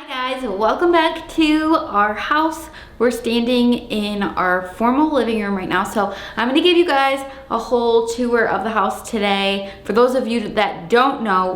Hi guys, welcome back to our house. We're standing in our formal living room right now, so I'm going to give you guys a whole tour of the house today. For those of you that don't know,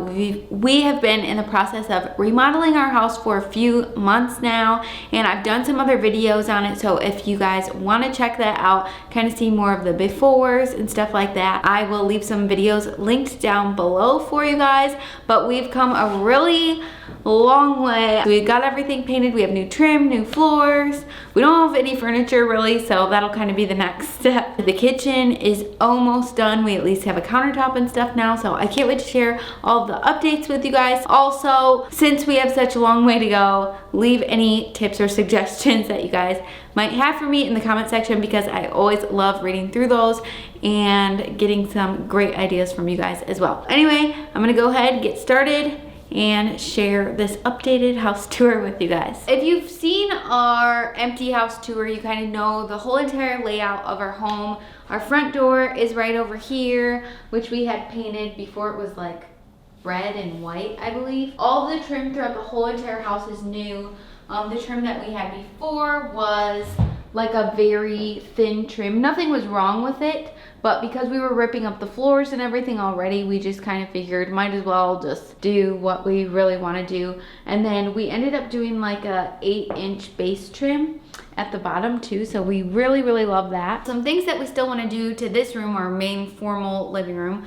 we have been in the process of remodeling our house for a few months now, and I've done some other videos on it, so if you guys want to check that out, kind of see more of the befores and stuff like that, I will leave some videos linked down below for you guys. But we've come a really long way. We got everything painted. We have new trim, new floors. We don't have any furniture really, so that'll kind of be the next step. The kitchen is almost done. We at least have a countertop and stuff now, so I can't wait to share all the updates with you guys. Also, since we have such a long way to go, leave any tips or suggestions that you guys might have for me in the comment section, because I always love reading through those and getting some great ideas from you guys as well. Anyway, I'm gonna go ahead and get started and share this updated house tour with you guys. If you've seen our empty house tour, you kind of know the whole entire layout of our home. Our front door is right over here, which we had painted before. It was like red and white, I believe. All the trim throughout the whole entire house is new. The trim that we had before was like a very thin trim. Nothing was wrong with it, but because we were ripping up the floors and everything already, we just kind of figured might as well just do what we really want to do. And then we ended up doing like a 8-inch base trim at the bottom too, so we really love that. Some things that we still want to do to this room, our main formal living room,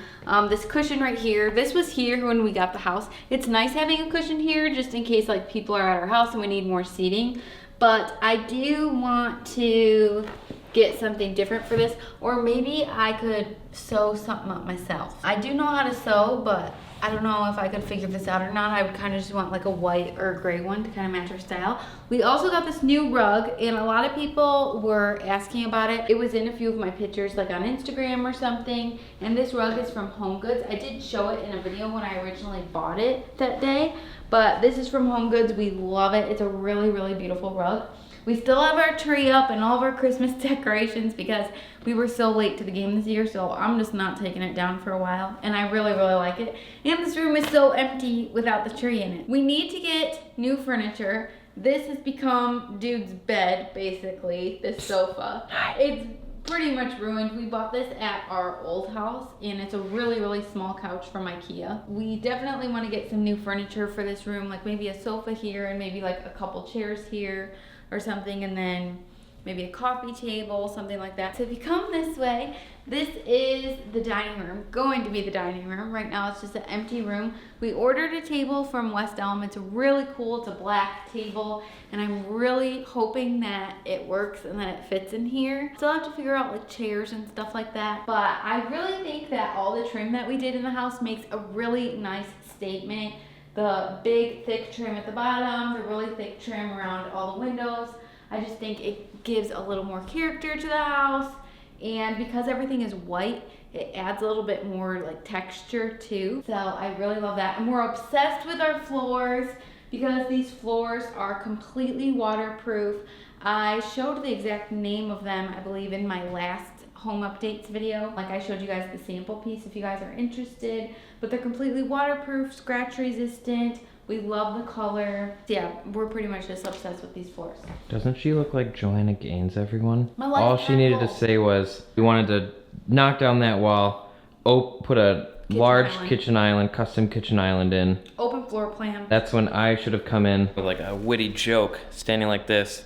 this cushion right here, this was here when we got the house. It's nice having a cushion here just in case like people are at our house and we need more seating, but I do want to get something different for this, or maybe I could sew something up myself. I do know how to sew, but I don't know if I could figure this out or not. I would kind of just want like a white or a gray one to kind of match our style. We also got this new rug, and a lot of people were asking about it. It was in a few of my pictures, like on Instagram or something, and this rug is from Home Goods. I did show it in a video when I originally bought it that day, but this is from Home Goods. We love it. It's a really beautiful rug. We still have our tree up and all of our Christmas decorations because we were so late to the game this year, so I'm just not taking it down for a while, and I really like it. And this room is so empty without the tree in it. We need to get new furniture. This has become dude's bed, basically, this sofa. It's pretty much ruined. We bought this at our old house, and it's a really small couch from IKEA. We definitely want to get some new furniture for this room, like maybe a sofa here and maybe like a couple chairs here or something, and then maybe a coffee table, something like that. So if you come this way, this is the dining room, going to be the dining room. Right now it's just an empty room. We ordered a table from West Elm. It's really cool. It's a black table, and I'm really hoping that it works and that it fits in here. Still have to figure out like chairs and stuff like that, but I really think that all the trim that we did in the house makes a really nice statement. The big thick trim at the bottom, the really thick trim around all the windows. I just think it gives a little more character to the house, and because everything is white, it adds a little bit more like texture too. So I really love that. And we're obsessed with our floors because these floors are completely waterproof. I showed the exact name of them, I believe, in my last home updates video. Like I showed you guys the sample piece if you guys are interested, but they're completely waterproof, scratch resistant. We love the color. Yeah, we're pretty much just obsessed with these floors. Doesn't she look like Joanna Gaines, everyone? All she needed to say was we wanted to knock down that wall, put a large kitchen island, custom kitchen island in. Open floor plan. That's when I should have come in with like a witty joke, standing like this.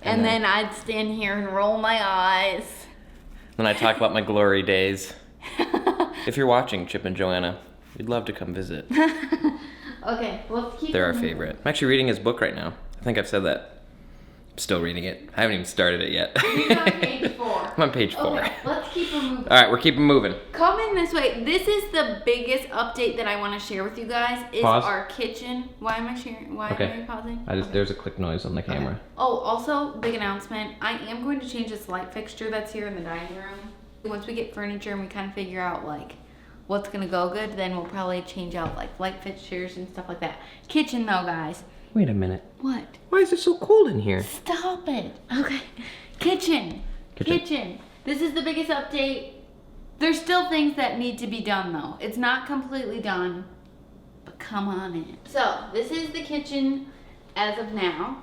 And then I'd stand here and roll my eyes. Then I talk about my glory days. If you're watching, Chip and Joanna, we'd love to come visit. Okay, let's keep They're our favorite. I'm actually reading his book right now. I think I've said that. I'm still reading it. I haven't even started it yet. He's on page 4. I'm on page 4. Okay, let's keep moving. All right, we're keeping moving. Come in this way. This is the biggest update that I want to share with you guys. Is Pause. Our kitchen. Why am I sharing? Why am I pausing? There's a click noise on the camera. Okay. Oh, also, big announcement. I am going to change this light fixture that's here in the dining room. Once we get furniture and we kind of figure out like what's gonna go good, then we'll probably change out like light fixtures and stuff like that. Kitchen though, guys. Wait a minute. What? Why is it so cold in here? Stop it. Okay. Kitchen. This is the biggest update. There's still things that need to be done though. It's not completely done, but come on in. So this is the kitchen as of now.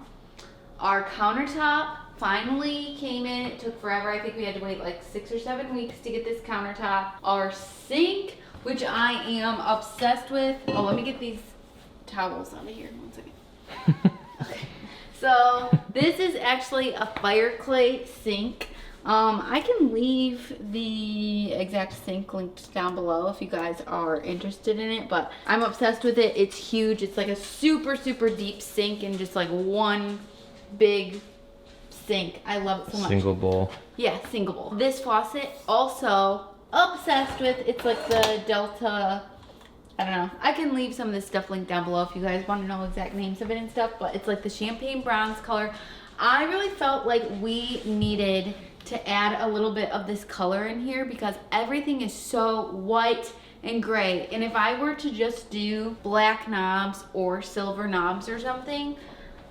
Our countertop finally came in. It took forever. I think we had to wait like 6 or 7 weeks to get this countertop. Our sink, which I am obsessed with. Oh, let me get these towels out of here. 1 second. Okay. So this is actually a fire clay sink. I can leave the exact sink linked down below if you guys are interested in it, but I'm obsessed with it. It's huge. It's like a super, super deep sink and just like one big sink. I love it so much. Single bowl. Yeah, single bowl. This faucet, also obsessed with. It's like the Delta, I don't know. I can leave some of this stuff linked down below if you guys want to know exact names of it and stuff, but it's like the champagne bronze color. I really felt like we needed to add a little bit of this color in here because everything is so white and gray. And if I were to just do black knobs or silver knobs or something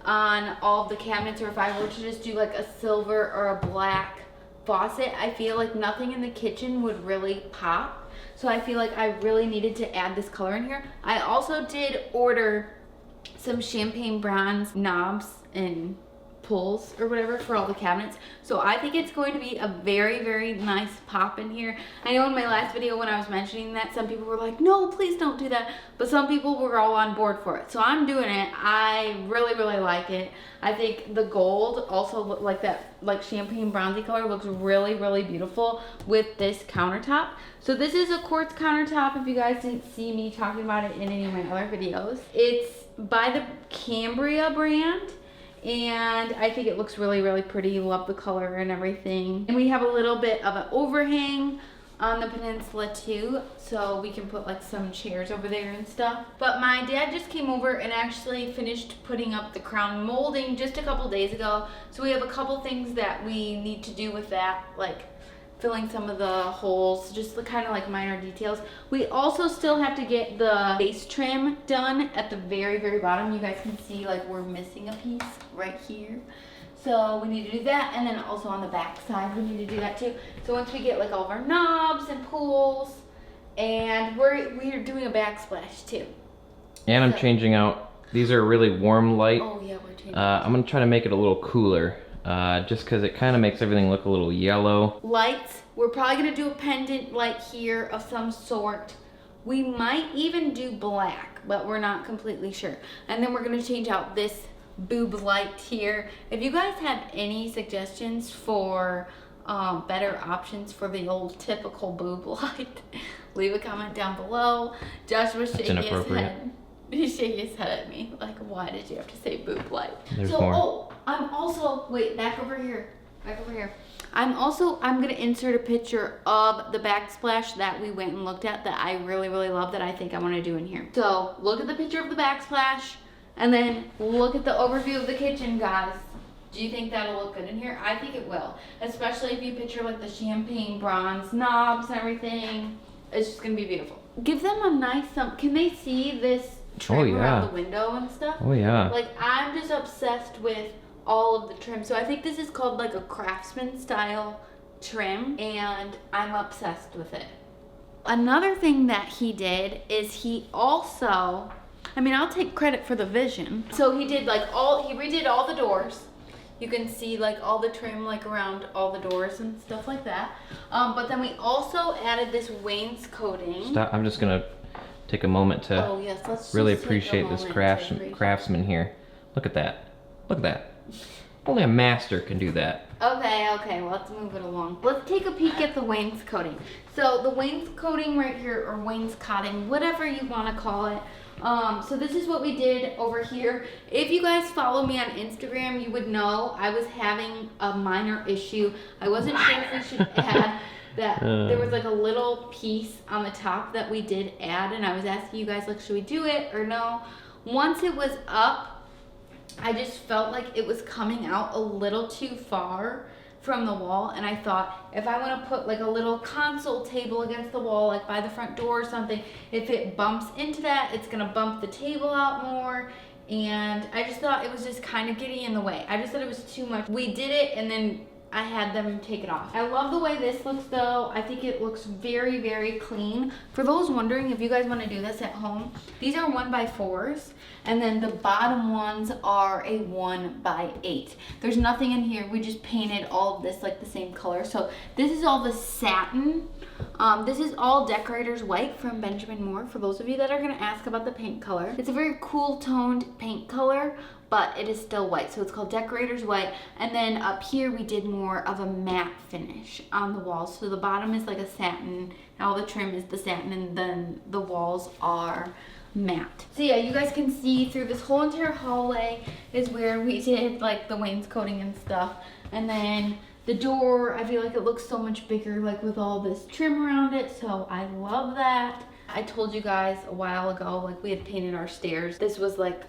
on all of the cabinets, or if I were to just do like a silver or a black faucet, I feel like nothing in the kitchen would really pop. So I feel like I really needed to add this color in here. I also did order some champagne bronze knobs and pulls or whatever for all the cabinets. So I think it's going to be a very, very nice pop in here. I know in my last video when I was mentioning that, some people were like, no, please don't do that. But some people were all on board for it. So I'm doing it. I really, really like it. I think the gold also look like that, like champagne bronzy color looks really, really beautiful with this countertop. So this is a quartz countertop if you guys didn't see me talking about it in any of my other videos. It's by the Cambria brand. And I think it looks really, really pretty. Love the color and everything. And we have a little bit of an overhang on the peninsula too, so we can put like some chairs over there and stuff. But my dad just came over and actually finished putting up the crown molding just a couple days ago. So we have a couple things that we need to do with that, like filling some of the holes, just the kind of like minor details. We also still have to get the base trim done at the very, very bottom. You guys can see like we're missing a piece right here. So we need to do that, and then also on the back side we need to do that too. So once we get like all of our knobs and pulls, and we're doing a backsplash too. And I'm changing out, these are really warm light. Oh yeah, we're changing. I'm gonna try to make it a little cooler. Just because it kind of makes everything look a little yellow. Lights, we're probably going to do a pendant light here of some sort. We might even do black, but we're not completely sure. And then we're going to change out this boob light here. If you guys have any suggestions for better options for the old typical boob light, leave a comment down below. Joshua's shaking his head. He's shaking his head at me, like, why did you have to say boob light? There's more. Oh, I'm also, wait, back over here. I'm gonna insert a picture of the backsplash that we went and looked at that I really, really love, that I think I wanna do in here. So, look at the picture of the backsplash, and then look at the overview of the kitchen, guys. Do you think that'll look good in here? I think it will, especially if you picture like the champagne bronze knobs and everything. It's just gonna be beautiful. Give them a nice, can they see this trim around the window and stuff? Oh yeah. Like, I'm just obsessed with all of the trim. So I think this is called like a craftsman style trim, and I'm obsessed with it. Another thing that he did is he also, I mean, I'll take credit for the vision. So he did like he redid all the doors. You can see like all the trim like around all the doors and stuff like that. But then we also added this wainscoting. Stop, I'm just gonna take a moment to really appreciate this craftsman here. Look at that. Look at that. Only a master can do that. Okay, well, let's move it along. Let's take a peek at the wainscoting. So the wainscoting right here, or wainscoting, whatever you want to call it. So this is what we did over here. If you guys follow me on Instagram, you would know I was having a minor issue. I wasn't sure if we should add that. There was like a little piece on the top that we did add, and I was asking you guys, like, should we do it or no? Once it was up, I just felt like it was coming out a little too far from the wall, and I thought if I want to put like a little console table against the wall, like by the front door or something, if it bumps into that, it's gonna bump the table out more, and I just thought it was just kind of getting in the way. I just thought it was too much. We did it, and then I had them take it off. I love the way this looks though. I think it looks very, very clean. For those wondering if you guys want to do this at home, these are 1x4s, and then the bottom ones are a 1x8. There's nothing in here. We just painted all of this like the same color. So this is all the satin. This is all Decorator's White from Benjamin Moore, for those of you that are going to ask about the paint color. It's a very cool toned paint color, but it is still white, so it's called Decorator's White. And then up here we did more of a matte finish on the walls. So the bottom is like a satin, and all the trim is the satin, and then the walls are matte. So yeah, you guys can see through this whole entire hallway is where we did like the wainscoting and stuff. And then the door, I feel like it looks so much bigger, like with all this trim around it, so I love that. I told you guys a while ago, like we had painted our stairs. This was like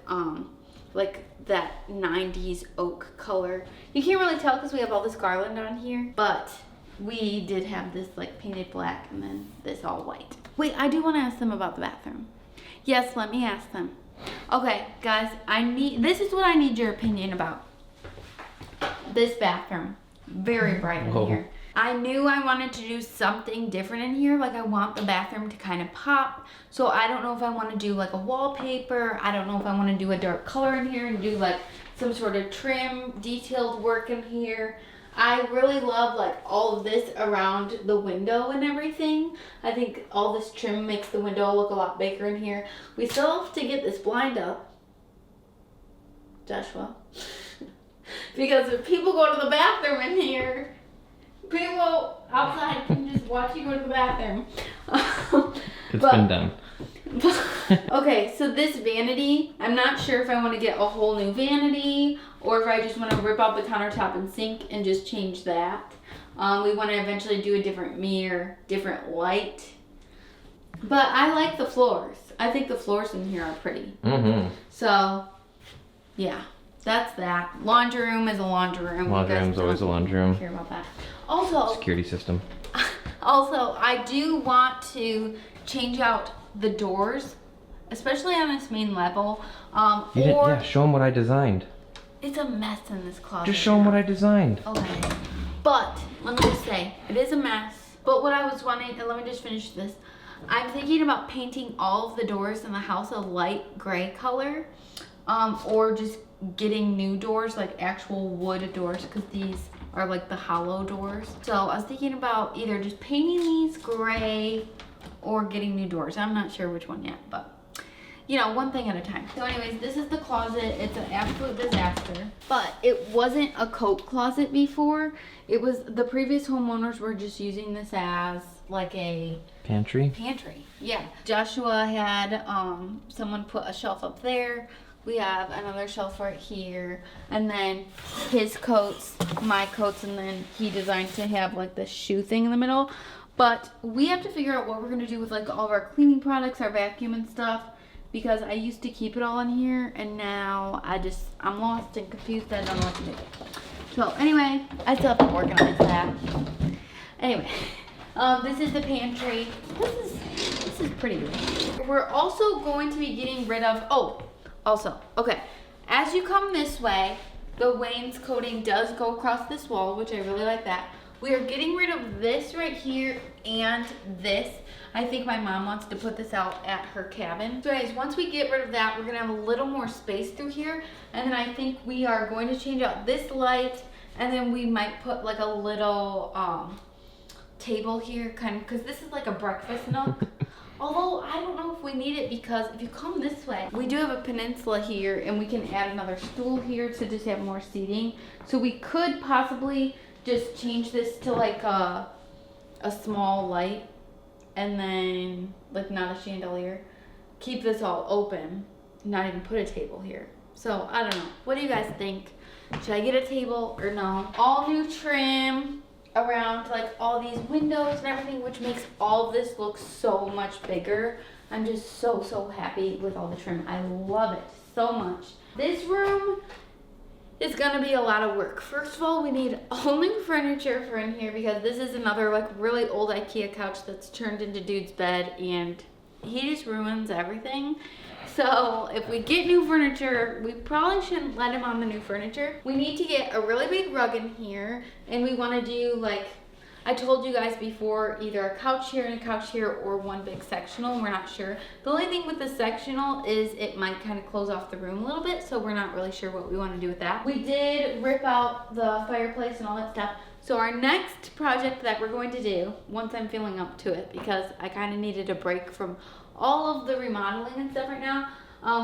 that 90s oak color. You can't really tell because we have all this garland on here, but we did have this like painted black and then this all white. Wait, I do want to ask them about the bathroom. Yes, let me ask them. Okay, guys, this is what I need your opinion about. This bathroom. Very bright in here. I knew I wanted to do something different in here. Like I want the bathroom to kind of pop. So I don't know if I want to do like a wallpaper. I don't know if I want to do a dark color in here and do like some sort of trim, detailed work in here. I really love like all of this around the window and everything. I think all this trim makes the window look a lot bigger in here. We still have to get this blind up, Joshua. Because if people go to the bathroom in here, people outside can just watch you go to the bathroom. It's been done. Okay, so this vanity, I'm not sure if I want to get a whole new vanity or if I just want to rip out the countertop and sink and just change that. We want to eventually do a different mirror, different light. But I like the floors. I think the floors in here are pretty. Mm-hmm. So, yeah. That's that. Laundry room is a laundry room. Laundry room's always a laundry room. Care about that. Also, security system. Also, I do want to change out the doors, especially on this main level. Yeah, show them what I designed. It's a mess in this closet. Just show them what I designed. Okay. But let me just say, it is a mess. But what I was wanting, and let me just finish this. I'm thinking about painting all of the doors in the house a light gray color, or just getting new doors, like actual wood doors, because these are like the hollow doors. So I was thinking about either just painting these gray or getting new doors. I'm not sure which one yet, but you know, one thing at a time. So anyways, this is the closet. It's an absolute disaster, but it wasn't a coat closet before. It was, the previous homeowners were just using this as like a pantry. Yeah, Joshua had someone put a shelf up there. We have another shelf right here, and then his coats, my coats, and then he designed to have like this shoe thing in the middle. But we have to figure out what we're gonna do with like all of our cleaning products, our vacuum and stuff, because I used to keep it all in here, and now I'm lost and confused. I don't know what to do. So anyway, I still have to organize that. Anyway, this is the pantry. This is pretty good. We're also going to be getting rid of, okay, as you come this way, the wainscoting does go across this wall, which I really like that. We are getting rid of this right here and this. I think my mom wants to put this out at her cabin. So guys, once we get rid of that, we're gonna have a little more space through here. And then I think we are going to change out this light, and then we might put like a little table here, kind of, because this is like a breakfast nook. Although, I don't know if we need it, because if you come this way, we do have a peninsula here, and we can add another stool here to just have more seating. So we could possibly just change this to like a small light, and then, like, not a chandelier. Keep this all open, not even put a table here. So, I don't know. What do you guys think? Should I get a table or no? All new trim around like all these windows and everything, which makes all of this look so much bigger. I'm just so happy with all the trim. I love it so much. This room is gonna be a lot of work. First of all, we need all new furniture for in here, because this is another like really old IKEA couch that's turned into dude's bed, and he just ruins everything. So if we get new furniture, we probably shouldn't let him on the new furniture. We need to get a really big rug in here, and we want to do like, I told you guys before, either a couch here and a couch here or one big sectional. We're not sure. The only thing with the sectional is it might kind of close off the room a little bit, so we're not really sure what we want to do with that. We did rip out the fireplace and all that stuff. So our next project that we're going to do, once I'm feeling up to it, because I kind of needed a break from all of the remodeling and stuff right now,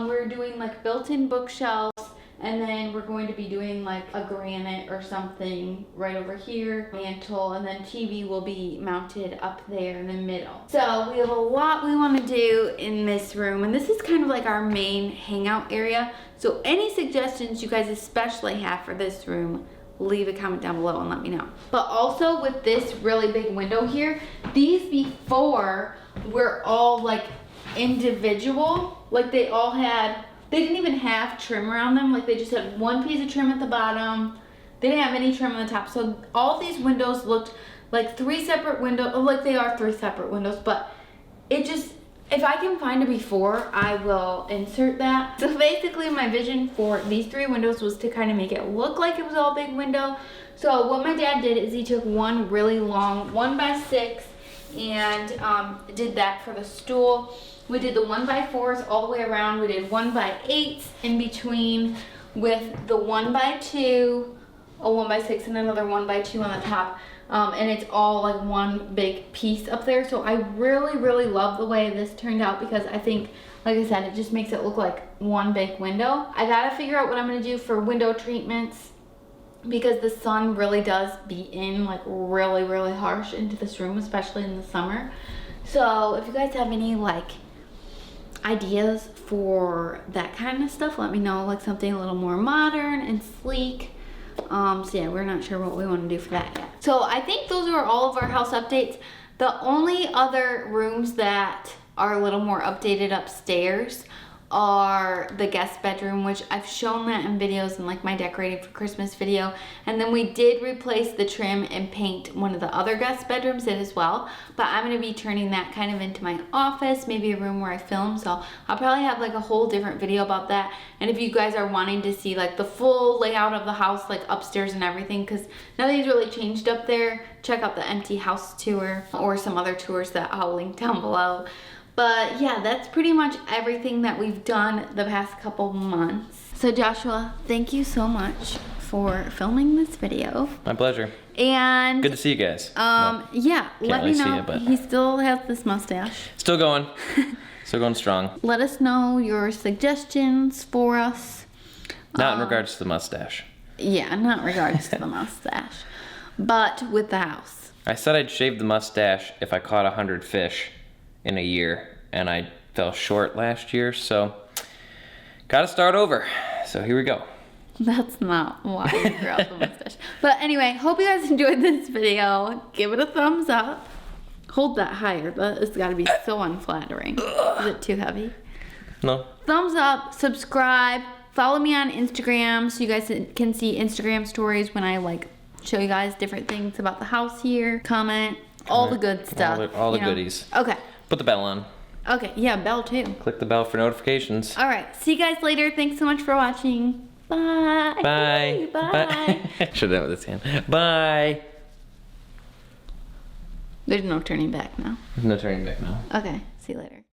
we're doing like built-in bookshelves. And then we're going to be doing like a granite or something right over here, mantle, and then TV will be mounted up there in the middle. So we have a lot we want to do in this room, and this is kind of like our main hangout area. So any suggestions you guys especially have for this room, leave a comment down below and let me know. But also with this really big window here, these before were all like individual, like they all had, they didn't even have trim around them. Like they just had one piece of trim at the bottom. They didn't have any trim on the top. So all of these windows looked like 3 separate windows. Like they are 3 separate windows, but it just, if I can find a before, I will insert that. So basically my vision for these 3 windows was to kind of make it look like it was all big window. So what my dad did is he took one really long 1x6 and did that for the stool. We did the 1x4s all the way around. We did 1x8s in between with the 1x2, a 1x6, and another 1x2 on the top. And it's all like one big piece up there. So I really love the way this turned out because I think, like I said, it just makes it look like one big window. I gotta figure out what I'm gonna do for window treatments because the sun really does beat in like really harsh into this room, especially in the summer. So if you guys have any like ideas for that kind of stuff, let me know. Like something a little more modern and sleek. So yeah, we're not sure what we want to do for that yet. So I think those are all of our house updates. The only other rooms that are a little more updated upstairs are the guest bedroom, which I've shown that in videos in like my decorating for Christmas video. And then we did replace the trim and paint one of the other guest bedrooms in as well. But I'm gonna be turning that kind of into my office, maybe a room where I film. So I'll probably have like a whole different video about that. And if you guys are wanting to see like the full layout of the house, like upstairs and everything, because nothing's really changed up there, check out the empty house tour or some other tours that I'll link down below. But yeah, that's pretty much everything that we've done the past couple months. So Joshua, thank you so much for filming this video. My pleasure. And good to see you guys. Yeah, let me really know. see you, but he still has this mustache. Still going. Still going strong. Let us know your suggestions for us. Not in regards to the mustache. Yeah, not in regards to the mustache, but with the house. I said I'd shave the mustache if I caught 100 fish in a year, and I fell short last year, so gotta start over. So here we go. That's not why you grew out the mustache. But anyway, hope you guys enjoyed this video. Give it a thumbs up. Hold that higher. That has got to be so unflattering. Is it too heavy? No. Thumbs up, subscribe, follow me on Instagram so you guys can see Instagram stories when I like show you guys different things about the house here. Comment, all the good stuff. All the goodies. Okay. Put the bell on. Okay, yeah, bell too. Click the bell for notifications. All right, see you guys later. Thanks so much for watching. Bye. Bye. Bye. Should have done it with this hand. Bye. There's no turning back now. There's no turning back now. Okay, see you later.